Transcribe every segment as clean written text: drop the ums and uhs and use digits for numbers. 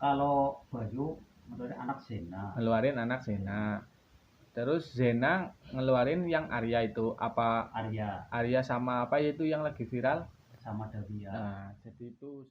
Kalau Bayu ngeluarin anak Zena. Ngeluarin anak Zena. Terus Zena ngeluarin yang Arya itu apa? Arya sama apa itu yang lagi viral? Sama Davia. Nah, jadi itu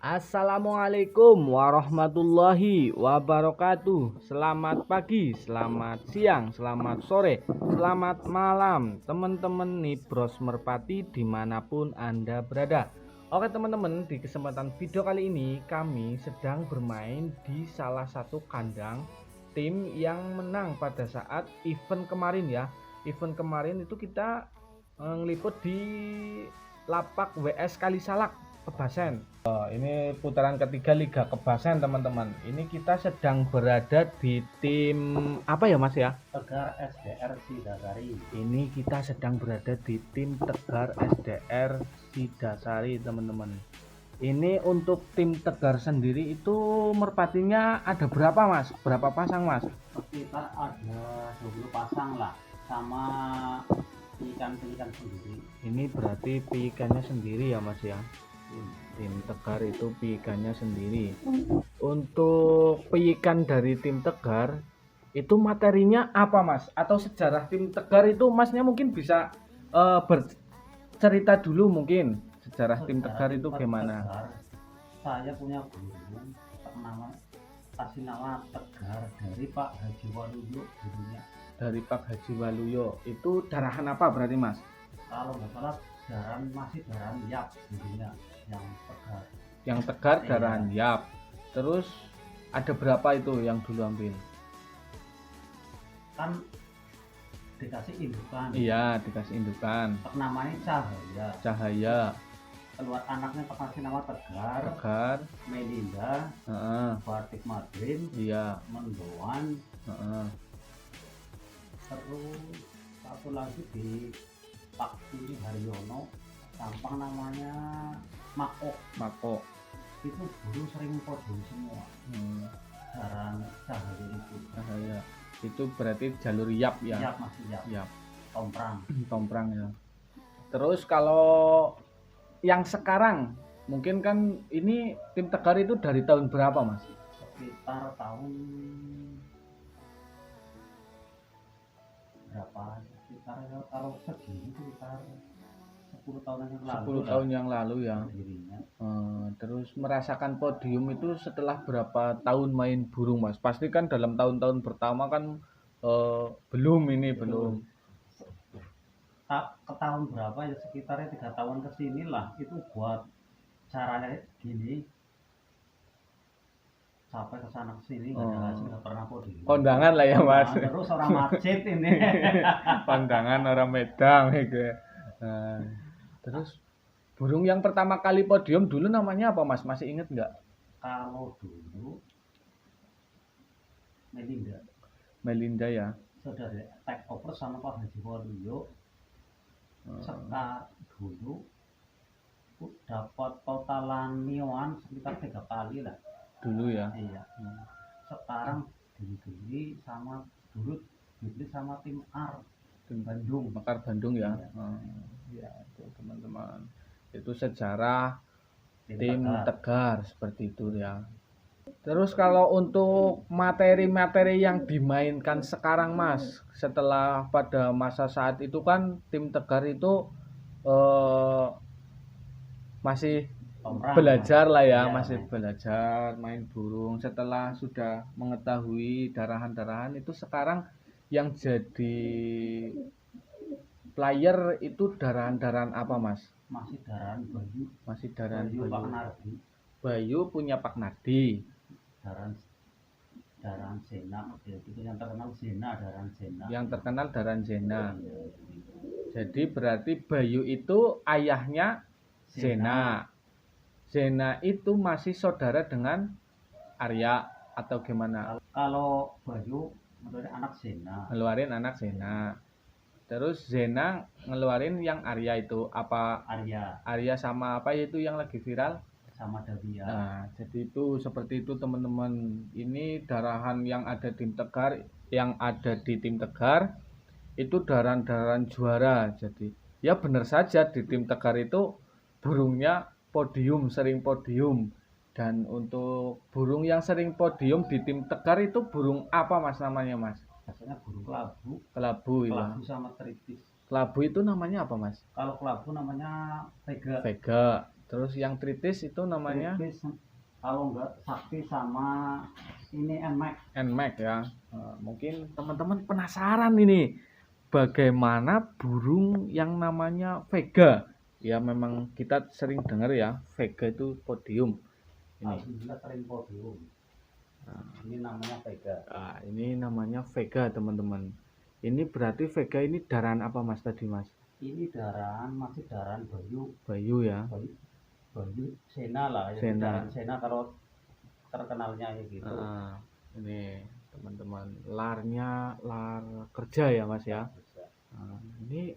Assalamualaikum warahmatullahi wabarakatuh. Selamat pagi, selamat siang, selamat sore, selamat malam teman-teman Nibros Merpati dimanapun Anda berada. Oke teman-teman, di kesempatan video kali ini kami sedang bermain di salah satu kandang tim yang menang pada saat event kemarin ya. Event kemarin itu kita ngeliput di lapak WS Kalisalak Kebasen. Ini putaran ketiga Liga Kebasen teman-teman. Ini kita sedang berada di tim apa ya Mas ya? Tegar SDR Sidasari. Ini kita sedang berada di tim Tegar SDR Sidasari teman-teman. Ini untuk tim Tegar sendiri itu merpatinya ada berapa Mas? Berapa pasang Mas? Sekitar ada 20 pasang lah, sama ikan-ikan sendiri. Ini berarti ikannya sendiri ya Mas ya? Tim Tegar itu piikannya sendiri. Untuk piikan dari tim Tegar itu materinya apa Mas? Atau sejarah tim Tegar itu Masnya mungkin bisa bercerita dulu mungkin sejarah tim Tegar itu gimana? Tegar, saya punya guru nama kasih nama Tegar dari Pak Haji Waluyo gurunya. Dari Pak Haji Waluyo. Itu darahan apa berarti Mas? Kalau nggak salah masih darahan Yap gurunya. Yang Tegar darahan Yap. Terus ada berapa itu yang dulu ambil? Kan dikasih indukan. Iya, dikasih indukan. Namanya Cahaya. Cahaya. Keluar anaknya kasih nama Tegar. Tegar. Melinda. Batik Madrin. Iya. Mendoan. Terus satu lagi di Pak Tini Haryono. Gampang namanya Mako. Itu dulu sering podium semua. Darahan Cahaya itu. Cahaya. Itu berarti jalur Yap ya? Yap masih Yap. Tomprang ya. Terus kalau yang sekarang mungkin kan ini tim Tegar itu dari tahun berapa Mas? Sekitar tahun berapa? Sekitar kalau segini sekitar 10 tahun yang lalu ya. Terus merasakan podium itu setelah berapa tahun main burung Mas? Pasti kan dalam tahun-tahun pertama kan belum. Ke tahun berapa ya, sekitarnya 3 tahun kesini lah itu buat caranya gini sampai ke sana kesini nggak pernah podium. Kondangan lah ya Mas. Terus orang macet ini. Kondangan orang Medang gitu. Terus burung yang pertama kali podium dulu namanya apa Mas? Masih inget nggak? Kalau dulu Melinda ya. Sudah take over sama Pak Haji Waluyo. Sekarang dulu dapat totalan nioan sekitar 3 kali lah. Dulu ya. Iya. Sekarang dibeli sama tim AR. Tim Bandung, Mekar Bandung ya. Ya, itu teman-teman. Itu sejarah tim Tegar seperti itu ya. Terus kalau untuk materi-materi yang dimainkan sekarang Mas, setelah pada masa saat itu kan tim Tegar itu masih belajar lah ya, masih belajar main burung. Setelah sudah mengetahui darahan-darahan itu sekarang yang jadi player itu darahan-darahan apa Mas? Masih darahan Bayu. Masih darahan Bayu. Pak Nardi. Bayu punya Pak Nardi. Darahan Zena, itu yang terkenal darahan Zena. Yang terkenal darahan Zena. Jadi berarti Bayu itu ayahnya Zena. Zena itu masih saudara dengan Arya atau gimana? Kalau Bayu ngeluarin anak Zena. Terus Zena ngeluarin yang Arya itu apa? Arya sama apa itu yang lagi viral? sama Davia. Nah, jadi itu seperti itu teman-teman. Ini darahan yang ada di tim Tegar itu darahan-darahan juara. Jadi ya benar saja di tim Tegar itu burungnya podium, sering podium. Dan untuk burung yang sering podium di tim Tegar itu burung apa Mas namanya Mas? Biasanya burung kelabu, Kelabu ya. kelabu sama tritis. Kelabu itu namanya apa Mas? Kalau kelabu namanya vega. Vega. Terus yang tritis itu namanya Tritis, kalau enggak sakti sama ini nmax. Nmax ya. Mungkin teman-teman penasaran ini bagaimana burung yang namanya vega. Ya memang kita sering dengar ya, vega itu podium. Ini. Alhamdulillah sering podium. Ini namanya vega. Ini namanya vega teman-teman. Ini berarti vega ini darahan apa Mas tadi Mas? Ini darahan masih darahan bayu. Bayu ya. Bayu Sena lah ya. Sena. Darahan Sena kalau terkenalnya ya gitu. Ini teman-teman lar kerja ya Mas ya. Ini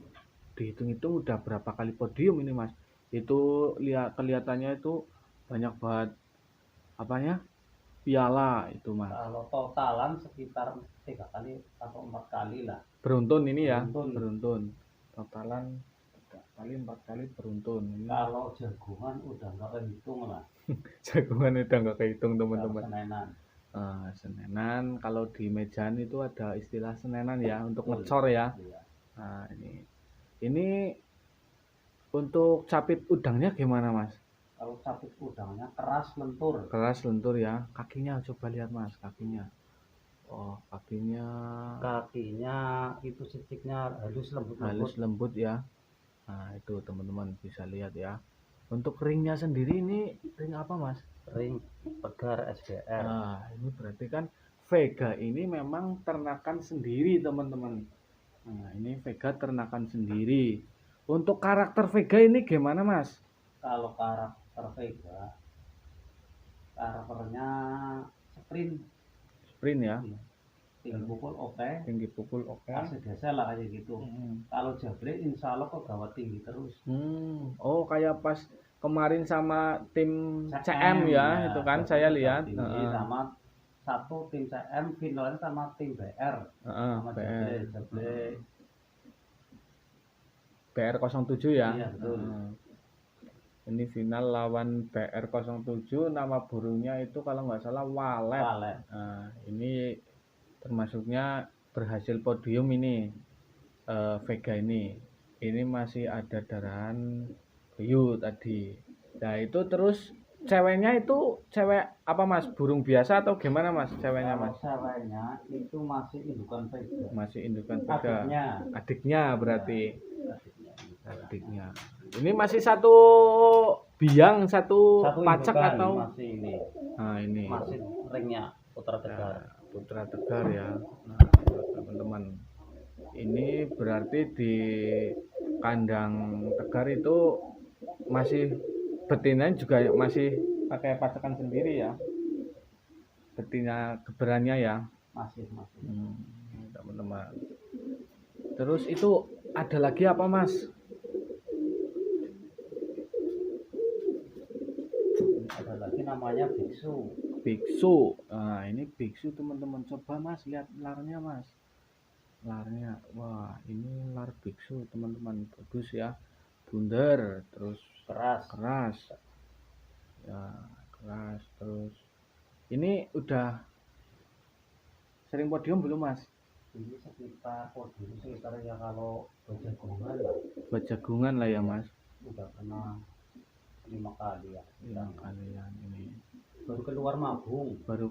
dihitung-hitung udah berapa kali podium ini Mas? Itu kelihatannya itu banyak banget apanya? Piala itu Mas. Kalau totalan sekitar 3 kali atau 4 kali lah. Beruntun ini ya. Beruntun. Totalan 3 kali 4 kali beruntun. Ini. Kalau jagungan udah nggak kehitung lah. Jagungan udah nggak kehitung teman-teman. Senenan. Senenan kalau di Medan itu ada istilah senenan ya untuk ngecor ya. Iya. Nah ini untuk capit udangnya gimana Mas? Kalau capit udangnya keras lentur. Keras lentur ya. Kakinya coba lihat Mas kakinya. Oh kakinya. Kakinya itu sisiknya halus lembut. Halus lembut ya. Nah itu teman-teman bisa lihat ya. Untuk ringnya sendiri ini ring apa Mas? Ring Tegar SBR. Nah ini berarti kan vega ini memang ternakan sendiri teman-teman. Nah ini vega ternakan sendiri. Untuk karakter vega ini gimana Mas? Kalau karakter vega, karakternya sprint ya. Tinggi pukul oke. Tinggi pukul oke. Kasih geser lah kayak gitu. Kalau jable insya Allah kok gawat tinggi terus. Oh kayak pas kemarin sama tim CM ya itu kan saya lihat. Sama satu tim CM finalnya sama tim BR. Sama jable BR07 ya. Iya betul. Ini final lawan BR07, nama burungnya itu kalau nggak salah walet. Nah, ini termasuknya berhasil podium ini vega ini. Ini masih ada darahan bayu tadi. Nah itu terus ceweknya itu cewek apa Mas? Burung biasa atau gimana Mas ceweknya Mas? Ceweknya itu masih indukan vega. Masih indukan vega. Adiknya berarti. Adiknya. Ini masih satu biang, satu pacak atau masih ini. Nah, ini. Masih ringnya Putra Tegar. Putra Tegar ya. Nah, teman-teman. Ini berarti di kandang Tegar itu masih betina juga masih pakai pacakan sendiri ya. Betina geberannya ya. Masih. Teman-teman. Terus itu ada lagi apa Mas? Ada lagi namanya biksu. Nah ini biksu teman-teman, coba Mas lihat larnya Mas. Larnya, wah ini lar biksu teman-teman, bagus ya, bundar, terus keras ya, keras. Terus ini udah sering podium belum Mas? Ini sekitar ya kalau bajagungan lah ya Mas. Udah kena 5 kali ya. 5 kali ya ini. Baru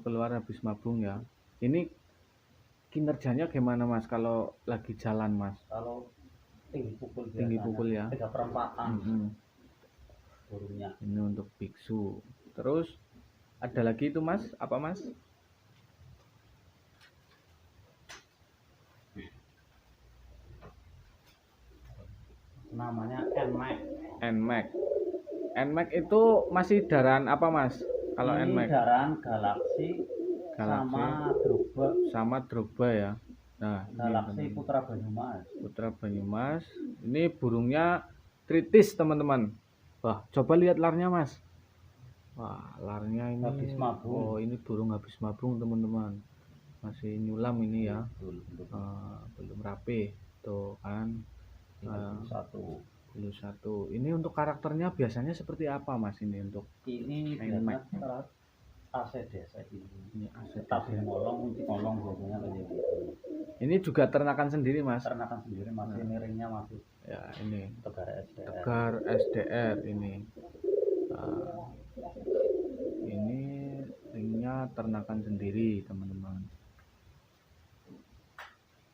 keluar habis mabung ya. Ini kinerjanya gimana Mas kalau lagi jalan Mas? Kalau tinggi pukul ya. 3/4 burungnya. Ini untuk biksu. Terus ada lagi itu Mas, apa Mas? Namanya Nmax. Nmax itu masih darahan apa Mas? Kalau Nmax darahan Galaxy sama Drogba ya. Nah, Galaxy ini Putra Banyumas. Ini burungnya tritis teman-teman. Wah, coba lihat larnya Mas. Wah, larnya ini Habis mabung. Oh, ini burung habis mabung, teman-teman. Masih nyulam ini ya. Betul, betul. Belum rapi. Tuh kan. Tinggal satu. Belum satu. Ini untuk karakternya biasanya seperti apa, Mas, ini untuk Ini main biasanya aset desa ini. ini aset Tapi ngolong biasanya kayak gitu. Ini juga ternakan sendiri, Mas. Ternakan sendiri masih miringnya masih Ya, ini Tegar SDR. Tegar SDR ini. Nah, ini ringnya ternakan sendiri, teman-teman.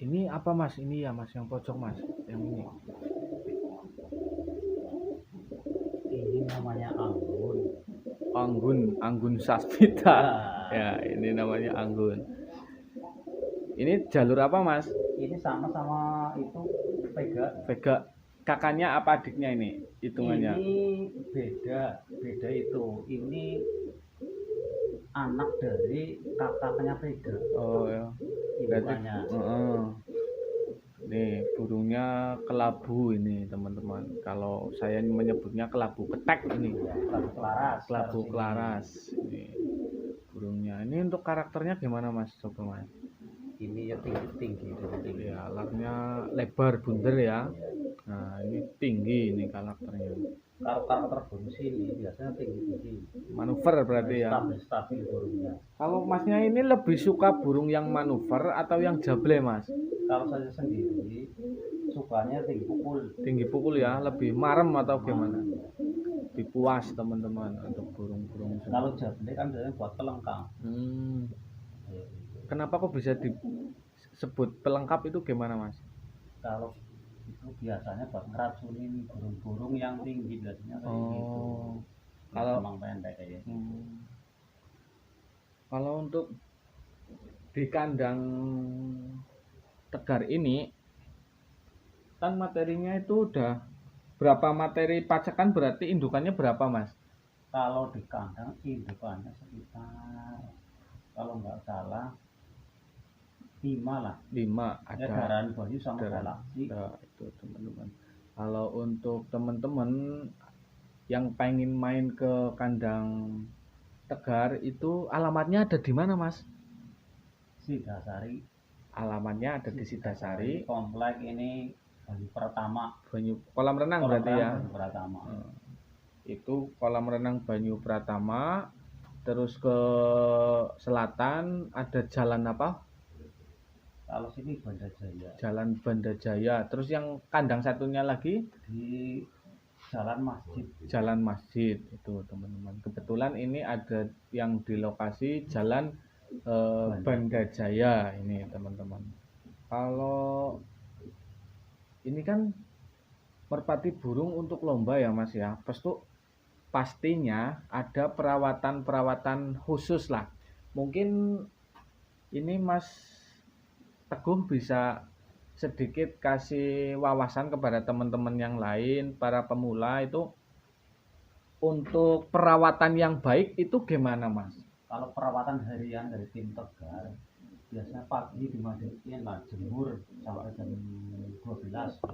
Ini apa, Mas? Ini ya, Mas, yang pojok, Mas. Yang ini. Ini namanya anggun. Anggun Sasmita. Nah, Ya, ini namanya Anggun. Ini jalur apa, Mas? ini sama-sama itu Vega. Vega. Kakaknya apa adiknya ini? Hitungannya. Ini beda itu. Ini anak dari kakaknya Vega. Oh ya. Berarti Ibuannya. Nih, burungnya kelabu ini, teman-teman. Kalau saya menyebutnya kelabu ketek ini. Kelabu Kelaras. Kelabu Kelaras. Ini burungnya. Ini untuk karakternya gimana, Mas? Coba, Mas. Ini ya tinggi. Ya, larnya lebar bunder ya. Nah, ini tinggi ini karakternya. Kalau karakter burung sini biasanya tinggi. Manuver berarti ya. Stabil burungnya. Kalau Masnya ini lebih suka burung yang manuver atau yang jable, Mas? Kalau saya sendiri sukanya tinggi pukul. Tinggi pukul ya, lebih marem atau gimana? Lebih puas, teman-teman, untuk burung-burung. Kalau jable kan biasanya buat pelengkap. Kenapa kok bisa disebut pelengkap itu gimana, Mas? Kalau itu biasanya buat ngeracunin burung-burung yang tinggi biasanya kayak gitu. Kalau emang pendek kayak gitu. Kalau untuk di kandang Tegar ini kan materinya itu udah berapa materi pacakan, berarti indukannya berapa, Mas? Kalau di kandang indukannya sekitar kalau nggak salah 5 lah. 5 Ya, ada. Daran Bayu sama Galaksi. Ya, itu teman-teman. Kalau untuk teman-teman yang pengen main ke kandang Tegar itu alamatnya ada di mana, Mas? Sidasari. Alamatnya ada di Sidasari. Komplek ini Banyu Pratama. Kolam renang berarti ya. Banyu Pratama. Itu kolam renang Banyu Pratama. Terus ke selatan ada jalan apa? Kalau sini Banda Jaya. Jalan Banda Jaya. Terus yang kandang satunya lagi di Jalan Masjid. Jalan Masjid itu, teman-teman. Kebetulan ini ada yang di lokasi Jalan Banda Jaya ini, teman-teman. Kalau ini kan merpati burung untuk lomba ya, Mas ya. Pastinya ada perawatan khusus lah. Mungkin ini Mas Teguh bisa sedikit kasih wawasan kepada teman-teman yang lain, para pemula itu untuk perawatan yang baik itu gimana, Mas? Kalau perawatan harian dari tim Tegar biasanya pagi dimandiin lah, jemur sampai jam 12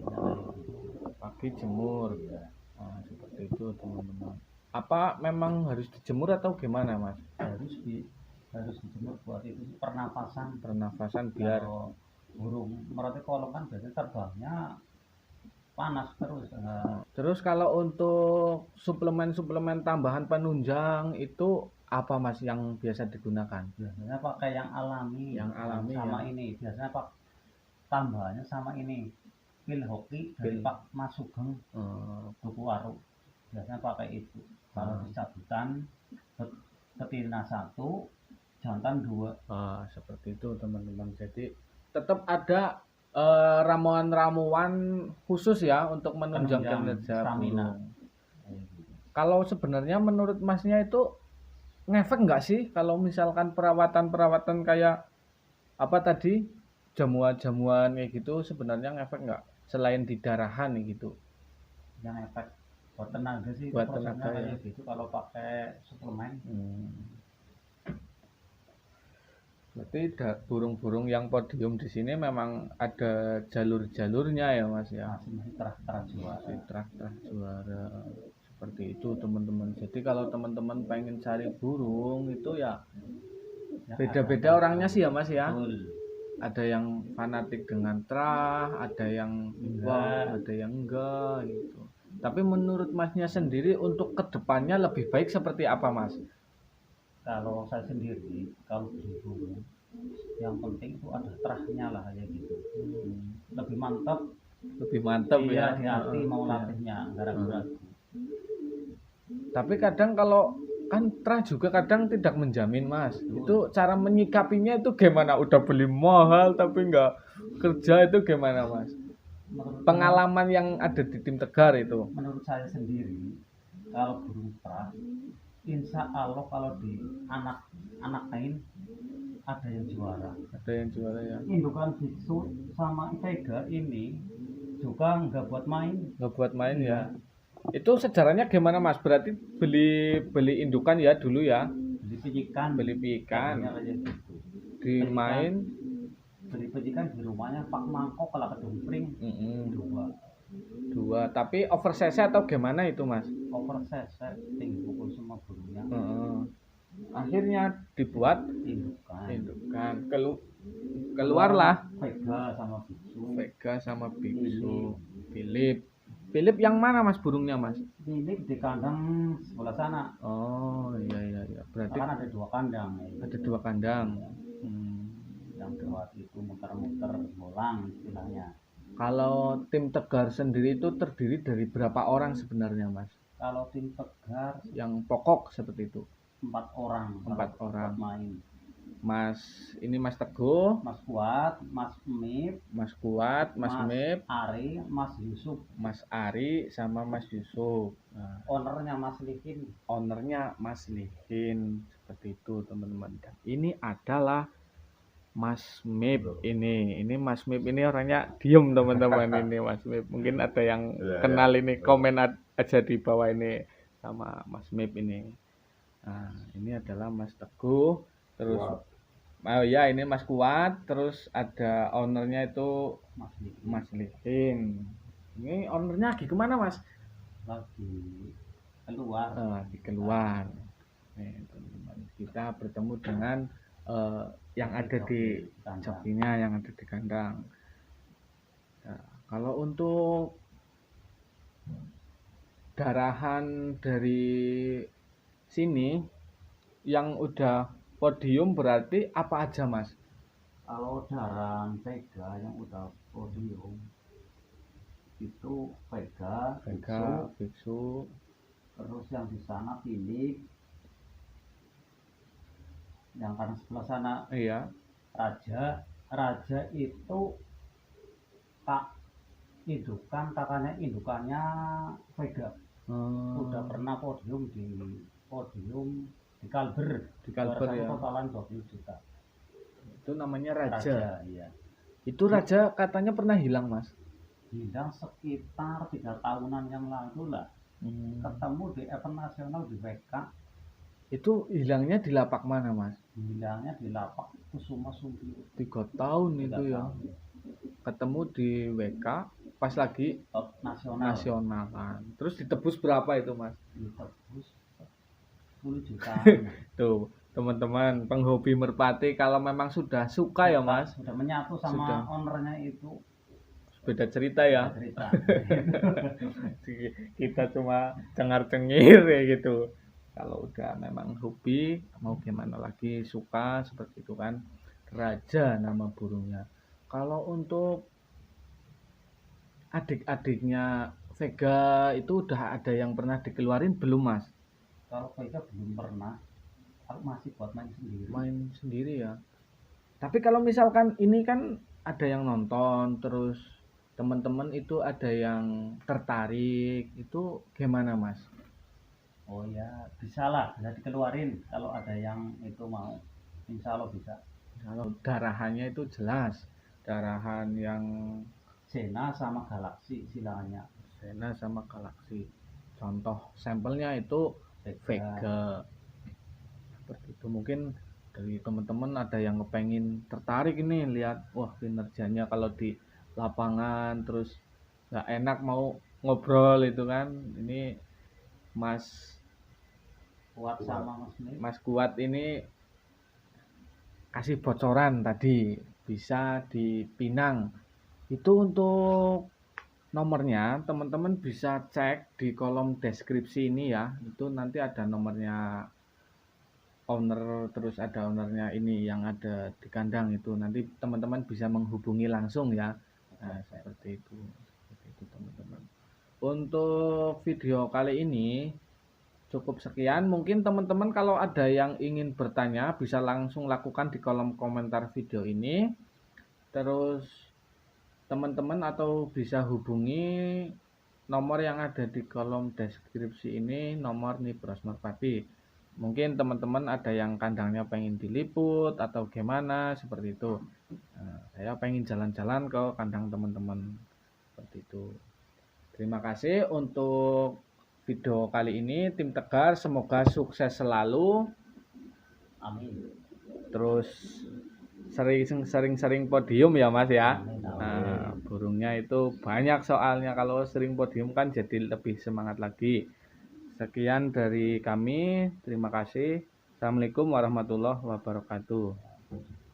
Pagi jemur ya. Nah, seperti itu, teman-teman. Apa memang harus dijemur atau gimana, Mas? Harus dijemur buat itu pernafasan biar burung merpati kolong kan biasanya terbangnya panas terus. Terus kalau untuk suplemen tambahan penunjang itu apa, Mas, yang biasa digunakan? Biasanya pakai yang alami sama ya. Ini biasanya tambahannya sama ini pil hoki dari Pak Mas Sugeng, Tuku Waru. Biasanya pakai itu. Kalau di cabutan betina 1, jantan 2. Seperti itu, teman-teman. Jadi tetap ada ramuan-ramuan khusus ya untuk menunjang kinerja burung. Kalau sebenarnya menurut Masnya itu ngefek nggak sih kalau misalkan perawatan kayak apa tadi, jamuan kayak gitu, sebenarnya ngefek nggak selain di darahan gitu? Yang efek buat tenaga sih, buat tenaga ya. Gitu kalau pakai suplemen. Berarti burung-burung yang podium di sini memang ada jalur-jalurnya ya, Mas ya. Masih terah juara. Seperti Seperti itu teman-teman. Jadi kalau teman-teman pengen cari burung itu ya beda-beda orangnya sih ya Mas ya. Betul. Ada yang fanatik dengan terah, ada yang Enggak. ada yang enggak gitu. Tapi menurut Masnya sendiri untuk kedepannya lebih baik seperti apa Mas? Kalau saya sendiri, kalau beli burung, yang penting itu ada terahnya lah kayak gitu. Lebih mantap. Lebih mantap Iya, ya. di hati mau Iya. latihnya, nggak ragu-ragu. Tapi kadang kalau kan terah juga kadang tidak menjamin Mas. Itu cara menyikapinya itu gimana? Udah beli mahal tapi nggak kerja itu gimana Mas? Pengalaman yang ada di tim Tegar itu. Menurut saya sendiri, kalau burung terah, insya Allah kalau di anak-anakin ada yang juara. Ada yang juara ya. Indukan Biksu sama Vega ini juga nggak buat main. Nggak buat main ya. Itu sejarahnya gimana Mas? Berarti beli indukan ya dulu ya. Beli pijikan. Beli pijikan. Kayak gitu. Dimain. Beli pijikan di rumahnya Pak Mangkok kalau kedumpring. Dua. Tapi oversize atau gimana itu Mas? Oversize, tinggi pukul semua burungnya. Akhirnya dibuat indukan. Keluarlah Vega sama Biksu. Philip yang mana Mas burungnya Mas? Philip di kandang sebelah sana. Oh iya. Berarti kan ada 2 kandang. Ada 2 kandang. Yang lewat itu muter-muter bolang istilahnya. Kalau tim Tegar sendiri itu terdiri dari berapa orang sebenarnya Mas? Kalau tim Tegar yang pokok seperti itu 4 orang. 4 orang main. Mas Teguh, Mas Kuat, Mas Mip, Mas Mip, Ari, Mas Yusuf. Mas Ari sama Mas Yusuf. Nah, ownernya Mas Lihin. Seperti itu teman-teman. Ini adalah Mas Mip ini Mas Mip ini orangnya diem teman-teman. Ini Mas Mip mungkin ada yang kenal ini, komen aja di bawah ini sama Mas Mip ini. Nah ini adalah Mas Teguh, terus ini Mas Kuat, terus ada ownernya itu Mas Lihin. Ini ownernya lagi kemana Mas? Lagi keluar. Nih teman-teman, kita bertemu dengan yang ada di jokinya, yang ada di kandang. Nah, kalau untuk darahan dari sini yang udah podium berarti apa aja Mas? Kalau darahan Vega yang udah podium itu Vega, Biksu, terus yang di sana Philip, yang kanan sebelah sana iya Raja itu indukannya Vega. Udah pernah podium di Kalber ya. Totalan 20 juta. Itu namanya Raja. Iya. Itu Raja katanya pernah hilang Mas? Hilang sekitar 3 tahunan yang lalu lah. Ketemu di event nasional di WK. Itu hilangnya di lapak mana Mas? Hilangnya di lapak Kusuma Sumbi. 3 tahun itu ya. Ketemu di WK pas lagi nasionalan. Terus ditebus berapa itu Mas? Ditebus 10 juta. Tuh teman-teman penghobi merpati kalau memang sudah suka ya Mas, sudah menyatu sama ownernya itu beda cerita ya. Cerita. Kita cuma cengar-cengir ya gitu. Kalau udah memang hobi mau gimana lagi, suka seperti itu kan. Raja nama burungnya. Kalau untuk adik-adiknya Vega itu udah ada yang pernah dikeluarin belum Mas? Kalau Vega belum pernah. Aku masih buat main sendiri ya. Tapi kalau misalkan ini kan ada yang nonton, terus teman-teman itu ada yang tertarik, itu gimana Mas? Oh ya, bisa lah, bisa dikeluarin kalau ada yang itu mau. Insya Allah bisa. Kalau darahannya itu jelas, darahan yang Sena sama Galaksi silangannya. Sena sama Galaksi. Contoh sampelnya itu Vega. Seperti itu. Mungkin dari teman-teman ada yang ngepengin tertarik ini lihat wah kinerjanya kalau di lapangan, terus nggak enak mau ngobrol itu kan, ini Mas Kuat sama Mas Nik. Mas Kuat ini kasih bocoran tadi bisa di Pinang. Itu untuk nomornya teman-teman bisa cek di kolom deskripsi ini ya. Itu nanti ada nomornya owner, terus ada ownernya ini yang ada di kandang itu. Nanti teman-teman bisa menghubungi langsung ya. Nah, seperti itu. Seperti itu teman-teman. Untuk video kali ini cukup sekian. Mungkin teman-teman kalau ada yang ingin bertanya bisa langsung lakukan di kolom komentar video ini. Terus teman-teman atau bisa hubungi nomor yang ada di kolom deskripsi ini, nomor Nibros Merpati. Mungkin teman-teman ada yang kandangnya pengen diliput atau gimana seperti itu. Nah, saya pengen jalan-jalan ke kandang teman-teman seperti itu. Terima kasih untuk video kali ini, tim Tegar semoga sukses selalu. Amin. Terus sering-sering podium ya Mas ya. Amin. Nah, burungnya itu banyak soalnya, kalau sering podium kan jadi lebih semangat lagi. Sekian dari kami, terima kasih. Assalamualaikum warahmatullahi wabarakatuh.